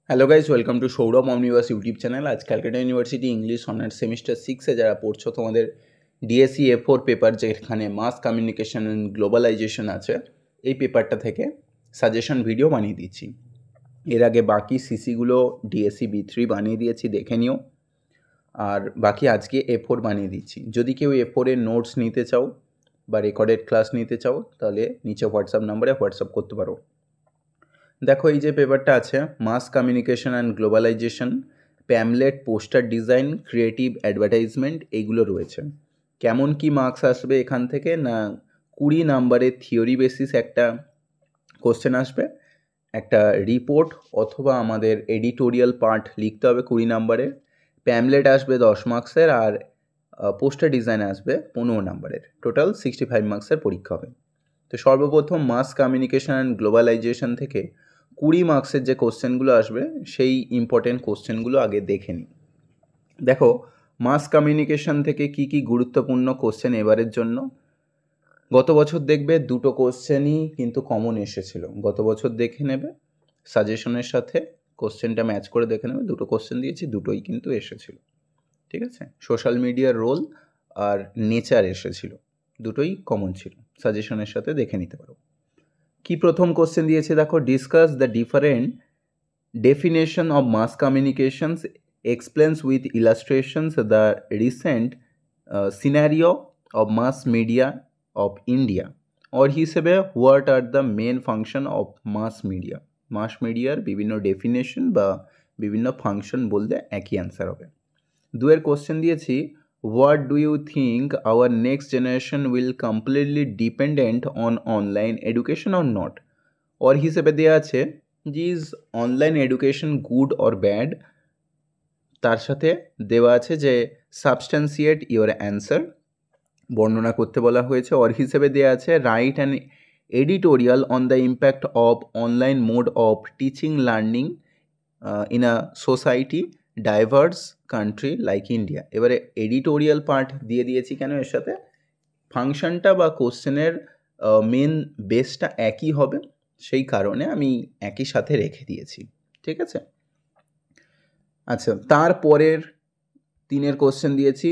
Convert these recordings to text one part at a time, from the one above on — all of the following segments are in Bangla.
Hello guys, welcome to Sourav Omniverse YouTube channel. আজ Calcutta university English honours semester 6-এ যারা পড়ছো, তোমাদের ডিএসসি A4 পেপার যেখানে মাস কমিউনিকেশন অ্যান্ড গ্লোবালাইজেশন আছে, এই পেপারটা থেকে সাজেশন ভিডিও বানিয়ে দিচ্ছি। এর আগে বাকি সিসিগুলো ডিএসসি B3 বানিয়ে দিয়েছি, দেখে নিও। আর বাকি আজকে A4 বানিয়ে দিচ্ছি। যদি কেউ A4 এর নোটস নিতে চাও বা রেকর্ডেড ক্লাস নিতে চাও, তাহলে নিচে হোয়াটসঅ্যাপ নাম্বারে হোয়াটসঅ্যাপ করতে পারো। দেখো, এই যে পেপারটা আছে, mass communication and globalisation, pamphlet, poster design, creative advertisement, এইগুলো রয়েছে। কেমন কি মার্কস আসবে এখান থেকে না, 20 নাম্বারের থিওরি বেসিস একটা কোশ্চেন আসবে, একটা রিপোর্ট অথবা আমাদের এডিটোরিয়াল পার্ট লিখতে হবে 20 নাম্বারের, প্যামলেট আসবে 10 মার্কসের, আর পোস্টার ডিজাইন আসবে 15 নাম্বারের। টোটাল 65 মার্কসের পরীক্ষা হবে। তো সর্বপ্রথম মাস কমিউনিকেশন অ্যান্ড গ্লোবালাইজেশন থেকে 20 মার্কসের যে কোশ্চেনগুলো আসবে, সেই ইম্পর্টেন্ট কোশ্চেনগুলো আগে দেখে নিই। দেখো, মাস কমিউনিকেশন থেকে কি কি গুরুত্বপূর্ণ কোশ্চেন এবারের জন্য। গত বছর দেখবে দুটো কোশ্চেনই কিন্তু কমন এসেছিল। গত বছর দেখে নেবে, সাজেশনের সাথে কোশ্চেনটা ম্যাচ করে দেখে নেবে, দুটো কোশ্চেন দিয়েছি, দুটোই কিন্তু এসেছিল। ঠিক আছে, সোশ্যাল মিডিয়ার রোল আর নেচার এসেছিল, দুটোই কমন ছিল, সাজেশনের সাথে দেখে নিতে পারো। কি প্রথম কোশ্চেন দিয়েছে দেখো, discuss the different definition of mass communications, explains with illustrations the recent scenario of mass media of India, or হিসেবে what are the main function of mass media. Mass মিডিয়ার বিভিন্ন ডেফিনেশন বা বিভিন্ন ফাংশন বলতে একই অ্যান্সার হবে। দুয়ের কোশ্চেন দিয়েছি, what do you think our next generation will completely dependent on online education or not. Or হিসেবে দেওয়া আছে যে is online education good or bad, তার সাথে দেওয়া আছে যে সাবস্ট্যান্সিয়েট ইওর অ্যান্সার, বর্ণনা করতে বলা হয়েছে। ওর হিসেবে দেওয়া আছে write an editorial on the impact of online mode of teaching learning in a society diverse country like India. এবারে এডিটোরিয়াল পার্ট দিয়ে দিয়েছি কেন, এর সাথে ফাংশনটা বা কোশ্চেনের মেন বেসটা একই হবে, সেই কারণে আমি একই সাথে রেখে দিয়েছি। ঠিক আছে, আচ্ছা, তারপরের তিনের কোশ্চেন দিয়েছি,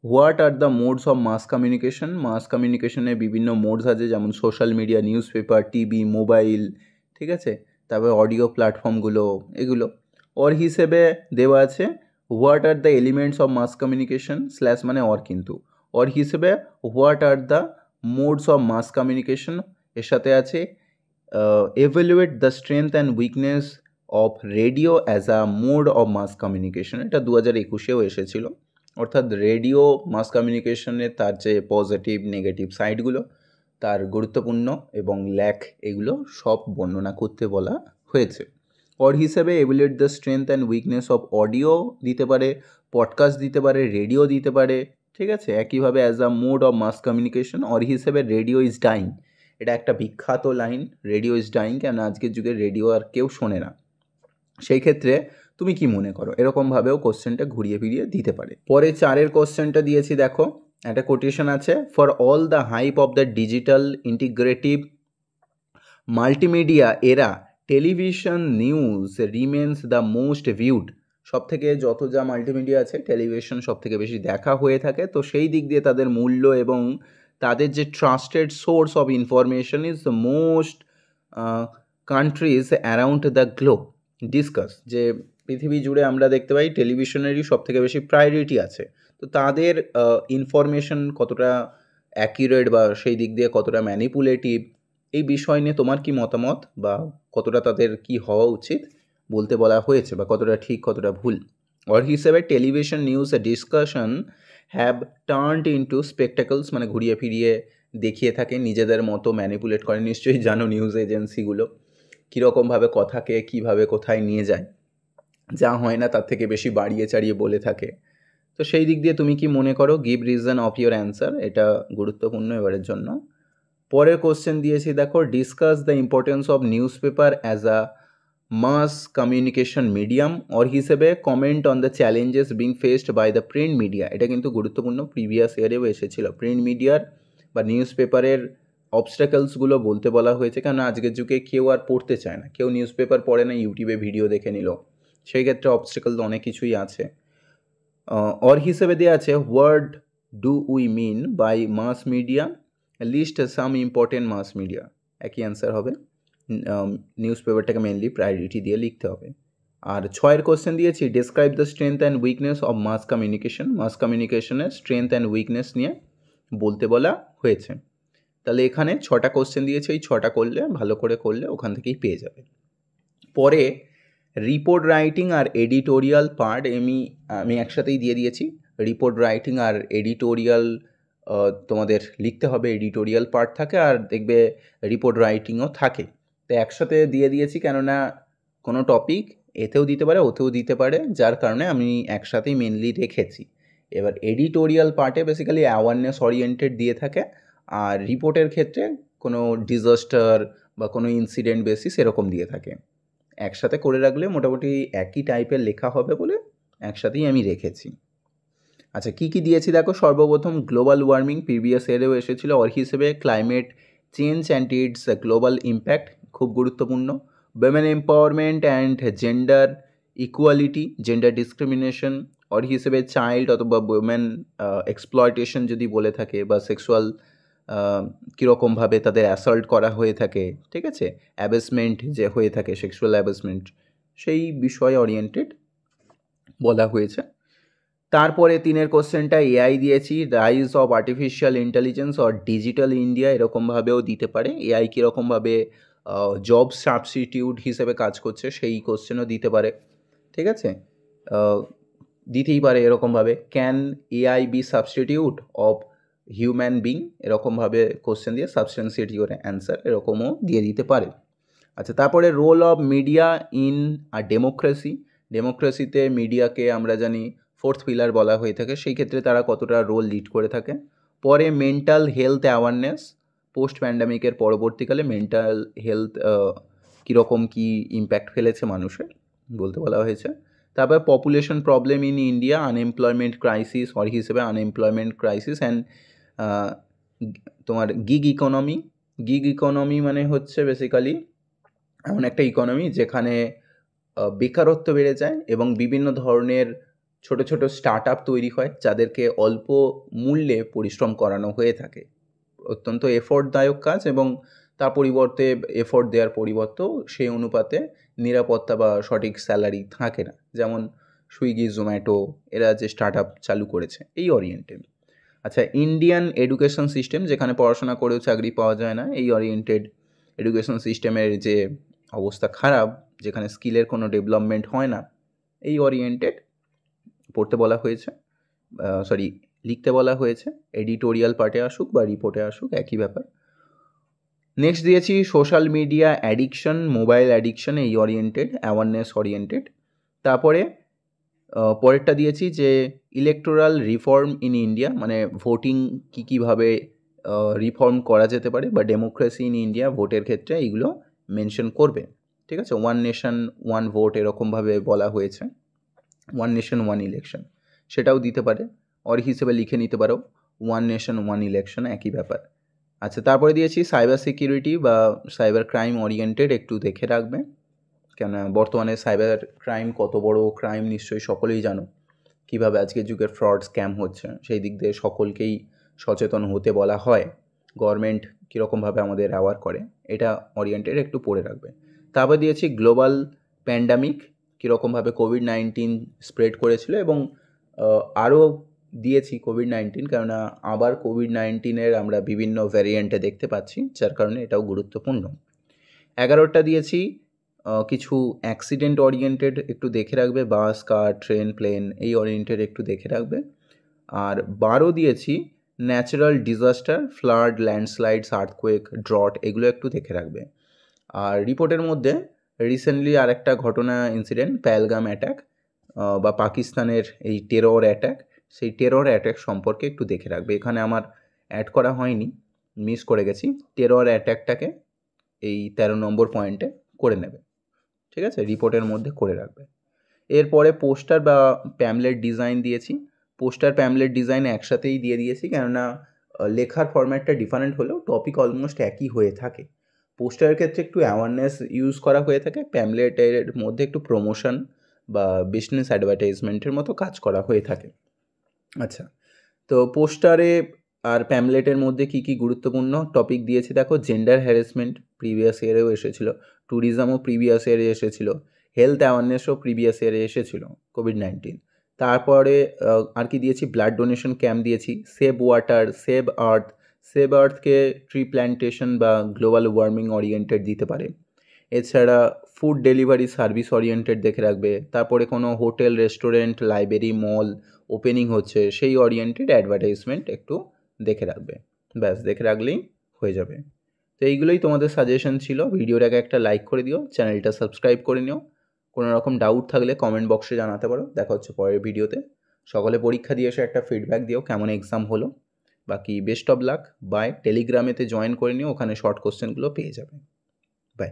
what are the modes of mass communication. Mass কমিউনিকেশনের বিভিন্ন মোডস আছে, যেমন social media, newspaper, TV, mobile, ঠিক আছে, তারপরে অডিও প্ল্যাটফর্মগুলো, এগুলো। ওর হিসেবে দেওয়া আছে what are the elements of mass communication slash মানে অর, কিন্তু ওর হিসেবে what are the modes of mass communication, এর সাথে আছে evaluate the strength and weakness of radio as a mode of mass communication. এটা 2021-এও এসেছিল। অর্থাৎ রেডিও মাস কমিউনিকেশনে তার যে পজিটিভ নেগেটিভ সাইডগুলো, তার গুরুত্বপূর্ণ এবং ল্যাক, এগুলো সব বর্ণনা করতে বলা হয়েছে। ওর হিসেবে evaluate the strength and weakness of audio দিতে পারে, পডকাস্ট দিতে পারে, রেডিও দিতে পারে। ঠিক আছে, একইভাবে as a mode of mass communication, or হিসেবে রেডিও ইজ ডাইং। এটা একটা বিখ্যাত লাইন, রেডিও ইজ ডাইং, কেন আজকের যুগে রেডিও আর কেউ শোনে না। সেই ক্ষেত্রে তুমি কি মনে করো, এরকমভাবেও কোশ্চেনটা ঘুরিয়ে ফিরিয়ে দিতে পারে। পরে চারের কোশ্চেনটা দিয়েছি, দেখো একটা কোটেশন আছে, for all the hype of the digital integrative multimedia era television news remains the most viewed. সব থেকে যত যা মাল্টিমিডিয়া আছে, টেলিভিশন সব থেকে বেশি দেখা হয়ে থাকে, তো সেই দিক দিয়ে তাদের মূল্য এবং তাদের যে trusted source of information is the most countries around the globe discuss. যে পৃথিবী জুড়ে আমরা দেখতে পাই টেলিভিশনেরই সব থেকে বেশি প্রায়োরিটি আছে, তো তাদের ইনফরমেশন কতটা অ্যাকিউরেট বা সেই দিক দিয়ে কতটা ম্যানিপুলেটিভ, এই বিষয় নিয়ে তোমার কি মতামত বা কতটা তাদের কি হওয়া উচিত বলতে বলা হয়েছে, বা কতটা ঠিক কতটা ভুল। ওর হিসেবে television news discussion have turned into spectacles, মানে ঘুরিয়ে ফিরিয়ে দেখিয়ে থাকে, নিজেদের মতো ম্যানিপুলেট করে। নিশ্চয়ই জানো নিউজ এজেন্সিগুলো কীরকমভাবে কথাকে কীভাবে কোথায় নিয়ে যায়, যা হয় না তার থেকে বেশি বাড়িয়ে চাড়িয়ে বলে থাকে। তো সেই দিক দিয়ে তুমি কি মনে করো, give reason of your answer, এটা গুরুত্বপূর্ণ এবারের জন্য। পরের কোশ্চেন দিয়েছি, দেখো discuss the importance of newspaper as a mass communication medium, or হিসেবে comment on the challenges being faced by the print media. এটা কিন্তু গুরুত্বপূর্ণ, প্রিভিয়াস ইয়ারেও এসেছিল। প্রিন্ট মিডিয়ার বা নিউজ পেপারের অবস্ট্যাকলসগুলো বলতে বলা হয়েছে, কেন আজকের যুগে কেউ আর পড়তে চায় না, কেউ নিউজ পেপার পড়ে না, ইউটিউবে ভিডিও দেখে নিল, সেই ক্ষেত্রে অবস্ট্যাকলস অনেক কিছুই আছে। অর হিসেবে দেওয়া আছে what do we mean by mass media, list some important mass media. একই অ্যান্সার হবে, নিউজ পেপারটাকে মেনলি প্রায়োরিটি দিয়ে লিখতে হবে। আর 6 কোশ্চেন দিয়েছি describe the strength and weakness of mass communication, mass কমিউনিকেশনের স্ট্রেংথ অ্যান্ড উইকনেস নিয়ে বলতে বলা হয়েছে। তাহলে এখানে 6টা কোশ্চেন দিয়েছে, এই 6টা করলে ভালো করে করলে ওখান থেকেই পেয়ে যাবে। পরে রিপোর্ট রাইটিং আর এডিটোরিয়াল পার্ট আমি একসাথেই দিয়ে দিয়েছি। রিপোর্ট রাইটিং আর এডিটোরিয়াল তোমাদের লিখতে হবে, এডিটোরিয়াল পার্ট থাকে আর দেখবে রিপোর্ট রাইটিংও থাকে, তো একসাথে দিয়ে দিয়েছি, কেননা কোনো টপিক এতেও দিতে পারে ওতেও দিতে পারে, যার কারণে আমি একসাথেই মেনলি রেখেছি। এবার এডিটোরিয়াল পার্টে বেসিক্যালি অ্যাওয়ারনেস ওরিয়েন্টেড দিয়ে থাকে, আর রিপোর্টের ক্ষেত্রে কোনো ডিজাস্টার বা কোনো ইনসিডেন্ট বেসিস এরকম দিয়ে থাকে। একসাথে করে রাখলে মোটামুটি একই টাইপের লেখা হবে বলে একসাথেই আমি রেখেছি। আচ্ছা, কী কী দিয়েছি দেখো। সর্বপ্রথম গ্লোবাল ওয়ার্মিং, প্রিভিয়াস ইয়ারেও এসেছিলো, ওর হিসেবে climate change and its global impact, খুব গুরুত্বপূর্ণ। Women empowerment and gender equality, gender discrimination, or হিসেবে চাইল্ড অথবা উইমেন এক্সপ্লয়টেশন যদি বলে থাকে, বা সেক্সুয়াল কীরকমভাবে তাদের অ্যাসল্ট করা হয়ে থাকে, ঠিক আছে, অ্যাবেসমেন্ট যে হয়ে থাকে, সেক্সুয়াল অ্যাবেসমেন্ট, সেই বিষয় ওরিয়েন্টেড বলা হয়েছে। তারপরে 3 কোশ্চেনটা এআই দিয়েছি, rise of artificial intelligence or digital India, এরকমভাবেও দিতে পারে। এআই কীরকমভাবে জব সাবস্টিটিউট হিসেবে কাজ করছে সেই কোশ্চেনও দিতে পারে, ঠিক আছে, দিতেই পারে এরকমভাবে। Can AI be substitute of human being, এরকমভাবে কোশ্চেন দিয়ে সাবস্টেন্সিয়েট করে অ্যান্সার এরকমও দিয়ে দিতে পারে। আচ্ছা, তারপরে role of media in a democracy, ডেমোক্রেসিতে মিডিয়াকে আমরা জানি 4th পিলার বলা হয়ে থাকে, সেই ক্ষেত্রে তারা কতটা রোল লিড করে থাকে। পরে মেন্টাল হেলথ অ্যাওয়ারনেস, পোস্ট প্যান্ডামিকের পরবর্তীকালে মেন্টাল হেলথ কীরকম কী ইম্প্যাক্ট ফেলেছে মানুষের বলতে বলা হয়েছে। তারপর population problem in India, unemployment crisis, or হিসেবে আনএমপ্লয়মেন্ট ক্রাইসিস অ্যান্ড তোমার গিগ ইকোনমি। গিগ ইকোনমি মানে হচ্ছে বেসিক্যালি এমন একটা ইকোনমি যেখানে বেকারত্ব বেড়ে যায় এবং বিভিন্ন ধরনের ছোট ছোট স্টার্ট আপ তৈরি হয়, যাদেরকে অল্প মূল্যে পরিশ্রম করানো হয়ে থাকে। অত্যন্ত এফোর্টদায়ক কাজ, এবং তার পরিবর্তে এফোর্ট দেওয়ার পরিবর্তেও সেই অনুপাতে নিরাপত্তা বা সঠিক স্যালারি থাকে না, যেমন সুইগি, জোম্যাটো এরা যে স্টার্ট আপ চালু করেছে এই ওরিয়েন্টেড। আচ্ছা, ইন্ডিয়ান এডুকেশন সিস্টেম, যেখানে পড়াশোনা করেও চাকরি পাওয়া যায় না, এই ওরিয়েন্টেড এডুকেশন সিস্টেমের যে অবস্থা খারাপ, যেখানে স্কিলের কোনো ডেভেলপমেন্ট হয় না, এই ওরিয়েন্টেড পড়তে বলা হয়েছে, লিখতে বলা হয়েছে। এডিটোরিয়াল পার্টে আসুক বা রিপোর্টে আসুক একই ব্যাপার। নেক্সট দিয়েছি social media addiction, mobile addiction, এই ওরিয়েন্টেড, অ্যাওয়ারনেস ওরিয়েন্টেড। তারপরে পরেরটা দিয়েছি যে ইলেকটোরাল রিফর্ম ইন ইন্ডিয়া, মানে ভোটিং কীভাবে রিফর্ম করা যেতে পারে, বা ডেমোক্রেসি ইন ইন্ডিয়া, ভোটের ক্ষেত্রে এইগুলো মেনশন করবে, ঠিক আছে। 1 নেশন 1 ভোট এরকমভাবে বলা হয়েছে, 1 নেশন 1 ইলেকশন, সেটাও দিতে পারে, ওর হিসেবে লিখে নিতে পারো 1 নেশন 1 ইলেকশন, একই ব্যাপার। আচ্ছা, তারপরে দিয়েছি সাইবার সিকিউরিটি বা সাইবার ক্রাইম ওরিয়েন্টেড, একটু দেখে রাখবে, কেন বর্তমানে সাইবার ক্রাইম কত বড় ক্রাইম নিশ্চয়ই সকলেই জানো, কীভাবে আজকের যুগের ফ্রড স্ক্যাম হচ্ছে, সেই দিক দিয়ে সকলকেই সচেতন হতে বলা হয়। গভর্নমেন্ট কীরকমভাবে আমাদের অ্যাওয়ার করে, এটা ওরিয়েন্টেড একটু পড়ে রাখবে। তারপর দিয়েছি গ্লোবাল প্যান্ডামিক, কীরকমভাবে কোভিড-19 স্প্রেড করেছিল, এবং আরও দিয়েছি কোভিড-19, কেননা আবার কোভিড-19-এর আমরা বিভিন্ন ভ্যারিয়েন্টে দেখতে পাচ্ছি, যার কারণে এটাও গুরুত্বপূর্ণ। 11টা দিয়েছি কিছু অ্যাক্সিডেন্ট ওরিয়েন্টেড, একটু দেখে রাখবে, বাস, কার, ট্রেন, প্লেন, এই ওরিয়েন্টেড একটু দেখে রাখবে। আর 12 দিয়েছি natural disaster, flood, landslides, earthquake, drought, এগুলো একটু দেখে রাখবে। আর রিপোর্টের মধ্যে রিসেন্টলি আরেকটা ঘটনা, ইনসিডেন্ট, পেহেলগাম অ্যাটাক, বা পাকিস্তানের এই টেরর অ্যাটাক, সেই টেরর অ্যাটাক সম্পর্কে একটু দেখে রাখবে। এখানে আমার অ্যাড করা হয়নি, মিস করে গেছি, টেরর অ্যাটাকটাকে এই 13 নম্বর পয়েন্টে করে নেবে, ঠিক আছে, রিপোর্টের মধ্যে করে রাখবে। এরপরে পোস্টার বা প্যামলেট ডিজাইন দিয়েছি, পোস্টার প্যামলেট ডিজাইন একসাথেই দিয়ে দিয়েছি, কেননা লেখার ফরম্যাটটা ডিফারেন্ট হলেও টপিক অলমোস্ট একই হয়ে থাকে। পোস্টারের ক্ষেত্রে একটু অ্যাওয়ারনেস ইউজ করা হয়ে থাকে, প্যামলেটের মধ্যে একটু প্রমোশন বা বিজনেস অ্যাডভার্টাইজমেন্টের মতো কাজ করা হয়ে থাকে। আচ্ছা, তো পোস্টারে আর প্যামলেটের মধ্যে কী কী গুরুত্বপূর্ণ টপিক দিয়েছে দেখো, জেন্ডার হ্যারাসমেন্ট প্রিভিয়াস ইয়ারেও এসেছিলো, ট্যুরিজমও প্রিভিয়াস ইয়ারে এসেছিলো, হেলথ অ্যাওয়ারনেসও প্রিভিয়াস ইয়ারে এসেছিলো, কোভিড-19। তারপরে আর কি দিয়েছি, ব্লাড ডোনেশন ক্যাম্প দিয়েছি, save water, save earth. Save আর্থকে ট্রি প্ল্যান্টেশন বা গ্লোবাল ওয়ার্মিং ওরিয়েন্টেড দিতে পারে। এছাড়া ফুড ডেলিভারি সার্ভিস ওরিয়েন্টেড দেখে রাখবে। তারপরে কোনো হোটেল, রেস্টুরেন্ট, লাইব্রেরি, মল ওপেনিং হচ্ছে সেই ওরিয়েন্টেড অ্যাডভার্টাইজমেন্ট একটু দেখে রাখবে। ব্যাস, দেখে রাখলেই হয়ে যাবে। তো এইগুলোই তোমাদের সাজেশন ছিল। ভিডিওটাকে একটা লাইক করে দিও, চ্যানেলটা সাবস্ক্রাইব করে নিও। কোনো রকম ডাউট থাকলে কমেন্ট বক্সে জানাতে পারো। দেখা হচ্ছে পরের ভিডিওতে। সকলে পরীক্ষা দিয়ে এসে একটা ফিডব্যাক দিও কেমন এক্সাম হলো। বাকি বেস্ট অফ লাক। বাই। টেলিগ্রামেতে জয়েন করে নিও, ওখানে শর্ট কোশ্চেনগুলো পেয়ে যাবে। বাই।